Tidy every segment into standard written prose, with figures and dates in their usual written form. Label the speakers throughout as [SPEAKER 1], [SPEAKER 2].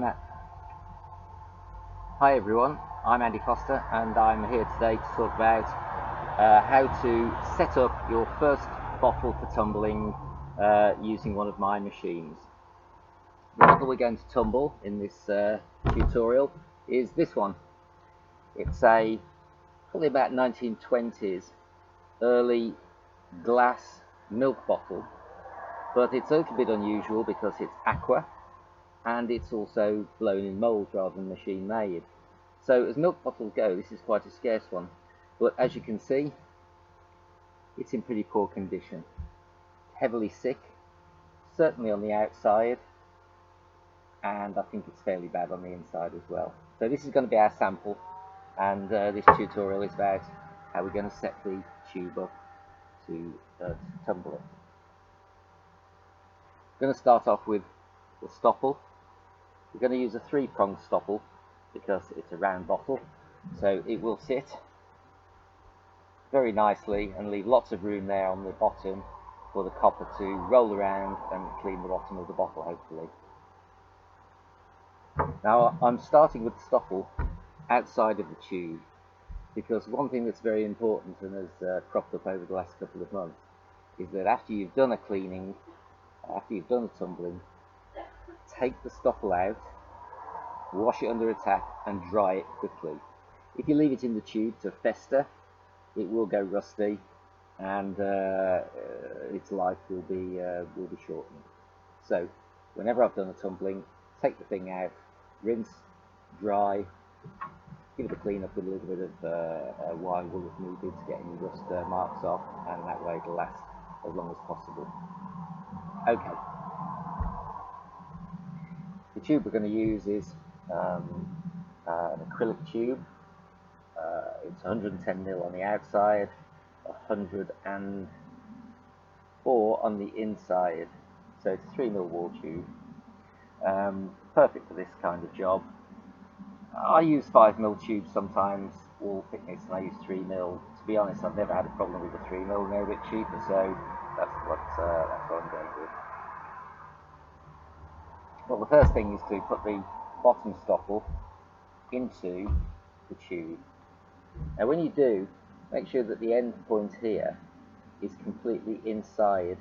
[SPEAKER 1] Matt. Hi everyone, I'm Andy Foster and I'm here today to talk about how to set up your first bottle for tumbling using one of my machines. The bottle we're going to tumble in this tutorial is this one. It's a probably about 1920s early glass milk bottle, but it's a little bit unusual because it's aqua and it's also blown in mould rather than machine made. So as milk bottles go, this is quite a scarce one, but as you can see, it's in pretty poor condition. Heavily sick, certainly on the outside, and I think it's fairly bad on the inside as well. So this is going to be our sample, and this tutorial is about how we're going to set the tube up to tumble it. I'm going to start off with the stopple. We're going to use a 3-pronged stopple because it's a round bottle, so it will sit very nicely and leave lots of room there on the bottom for the copper to roll around and clean the bottom of the bottle, hopefully. Now I'm starting with the stopple outside of the tube because one thing that's very important and has cropped up over the last couple of months is that after you've done a cleaning, after you've done a tumbling, take the stopple out, wash it under a tap and dry it quickly. If you leave it in the tube to fester, it will go rusty and its life will be shortened. So whenever I've done a tumbling, take the thing out, rinse, dry, give it a clean up with a little bit of wine wool if needed to get any rust marks off, and that way it'll last as long as possible. Okay. The tube we're going to use is an acrylic tube. It's 110 ml on the outside, 104 on the inside, so it's a 3 ml wall tube. Perfect for this kind of job. I use 5 ml tubes sometimes, wall thickness, and I use 3 ml. To be honest, I've never had a problem with the 3 ml. They're a bit cheaper, so that's what I'm going with. Well, the first thing is to put the bottom stopple into the tube. Now when you do, make sure that the end point here is completely inside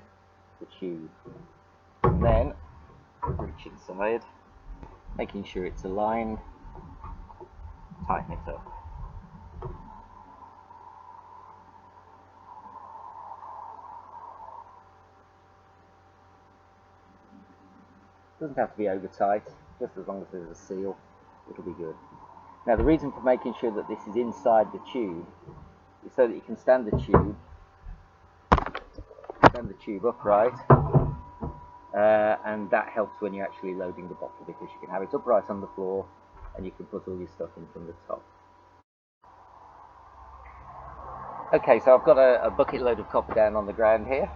[SPEAKER 1] the tube. And then reach inside, making sure it's aligned, tighten it up. Doesn't have to be over tight, just as long as there's a seal, it'll be good. Now the reason for making sure that this is inside the tube is so that you can stand the tube upright, and that helps when you're actually loading the bottle because you can have it upright on the floor and you can put all your stuff in from the top. Okay, so I've got a bucket load of copper down on the ground here.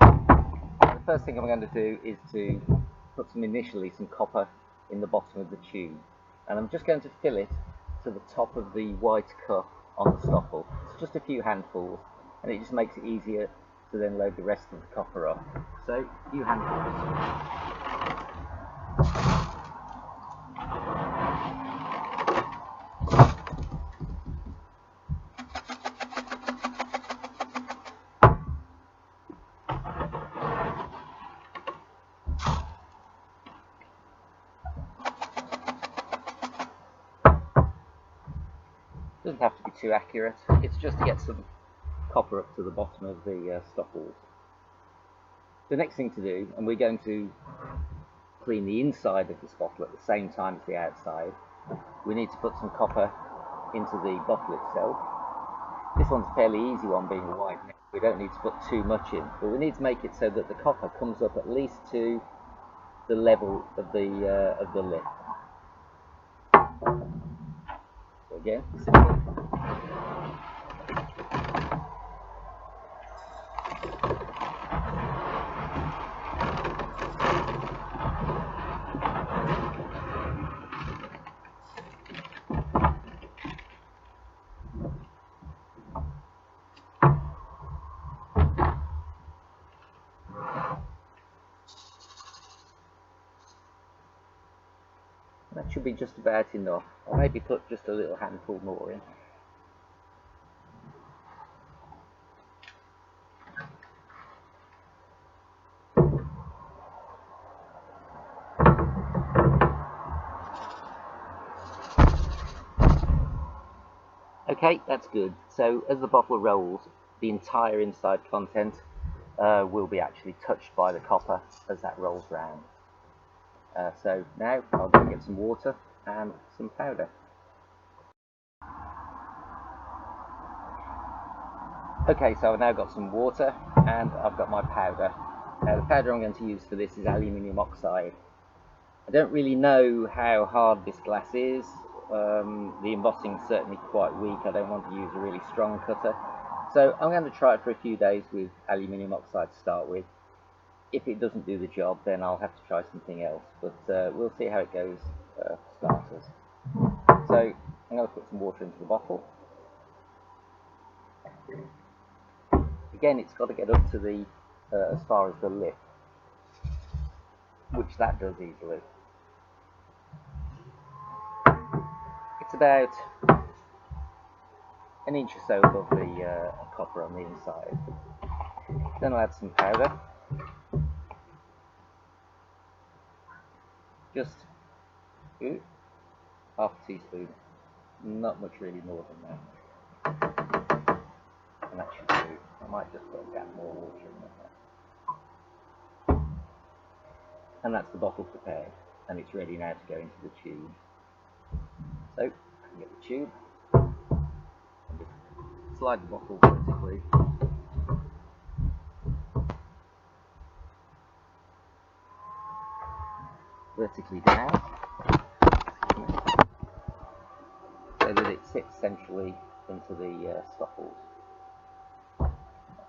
[SPEAKER 1] The first thing I'm going to do is to put initially some copper in the bottom of the tube, and I'm just going to fill it to the top of the white cup on the stopple. It's just a few handfuls, and it just makes it easier to then load the rest of the copper up. So, a few handfuls. Doesn't have to be too accurate, it's just to get some copper up to the bottom of the stopples. The next thing to do, and we're going to clean the inside of this bottle at the same time as the outside, we need to put some copper into the bottle itself. This one's a fairly easy one, being a wide neck. We don't need to put too much in, but we need to make it so that the copper comes up at least to the level of the lip. So again, simple. That should be just about enough. I'll maybe put just a little handful more in. Okay, that's good. So as the bottle rolls, the entire inside content will be actually touched by the copper as that rolls round. So now I'll go and get some water and some powder. Okay, so I've now got some water and I've got my powder. Now the powder I'm going to use for this is aluminium oxide. I don't really know how hard this glass is. The embossing is certainly quite weak. I don't want to use a really strong cutter. So I'm going to try it for a few days with aluminium oxide to start with. If it doesn't do the job, then I'll have to try something else. But we'll see how it goes for starters. So I'm going to put some water into the bottle. Again, it's got to get up to the as far as the lip, which that does easily. It's about an inch or so above the copper on the inside. Then I'll add some powder. Just half a teaspoon, not much really more than that. And that should do. I might just put a gap more water in there. And that's the bottle prepared, and it's ready now to go into the tube. So I can get the tube and just slide the bottle vertically down, so that it sits centrally into the stopples. Not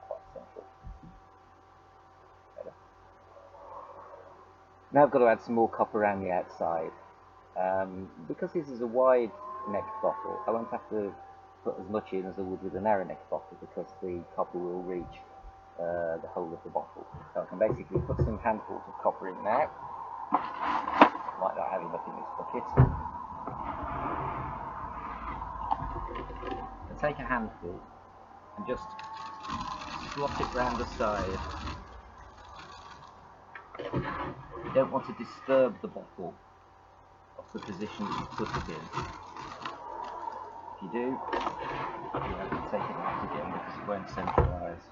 [SPEAKER 1] quite central. Better. Now I've got to add some more copper around the outside. Because this is a wide necked bottle, I won't have to put as much in as I would with a narrow necked bottle, because the copper will reach the whole of the bottle. So I can basically put some handfuls of copper in now. Might not have enough in this bucket. I take a handful and just slot it round the side. You don't want to disturb the bottle of the position that you put it in. If you do, you have to take it out again because it won't centralise.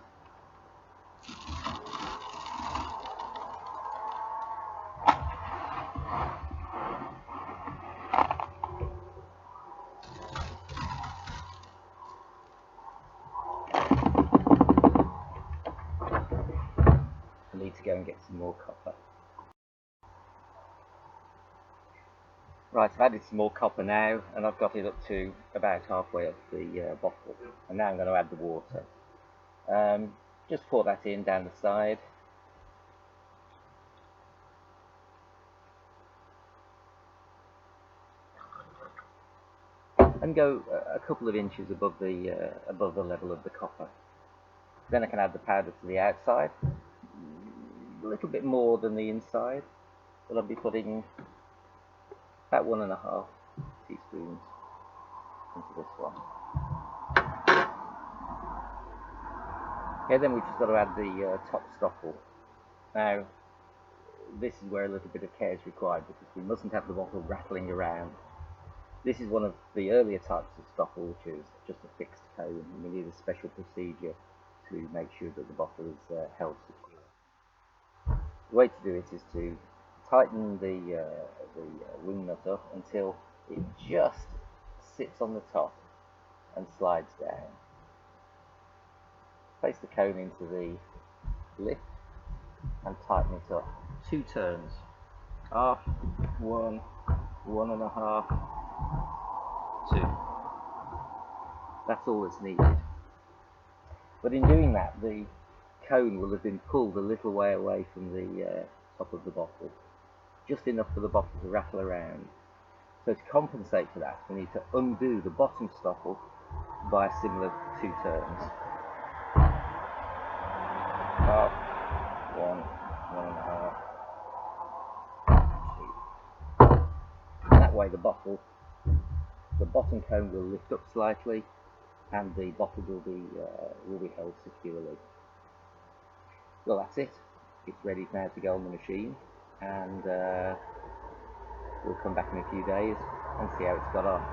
[SPEAKER 1] I need to go and get some more copper. Right, I've added some more copper now, and I've got it up to about halfway up the bottle. And now I'm going to add the water. Just pour that in down the side. And go a couple of inches above the level of the copper. Then I can add the powder to the outside, a little bit more than the inside, but I'll be putting about 1.5 teaspoons into this one. Okay, then we've just got to add the top stopple. Now, this is where a little bit of care is required, because we mustn't have the bottle rattling around. This is one of the earlier types of stopple, which is just a fixed cone, and we need a special procedure to make sure that the bottle is held secure. The way to do it is to tighten the wing nut up until it just sits on the top and slides down. Place the cone into the lip and tighten it up. 2 turns. Half, 1, 1.5, 2. That's all that's needed. But in doing that, the cone will have been pulled a little way away from the top of the bottle, just enough for the bottle to rattle around. So to compensate for that, we need to undo the bottom stopple by a similar 2 turns. Half, 1, 1.5, 2. And that way the bottom cone will lift up slightly and the bottle will be held securely. Well, that's it. It's ready now to go on the machine, and we'll come back in a few days and see how it's got on.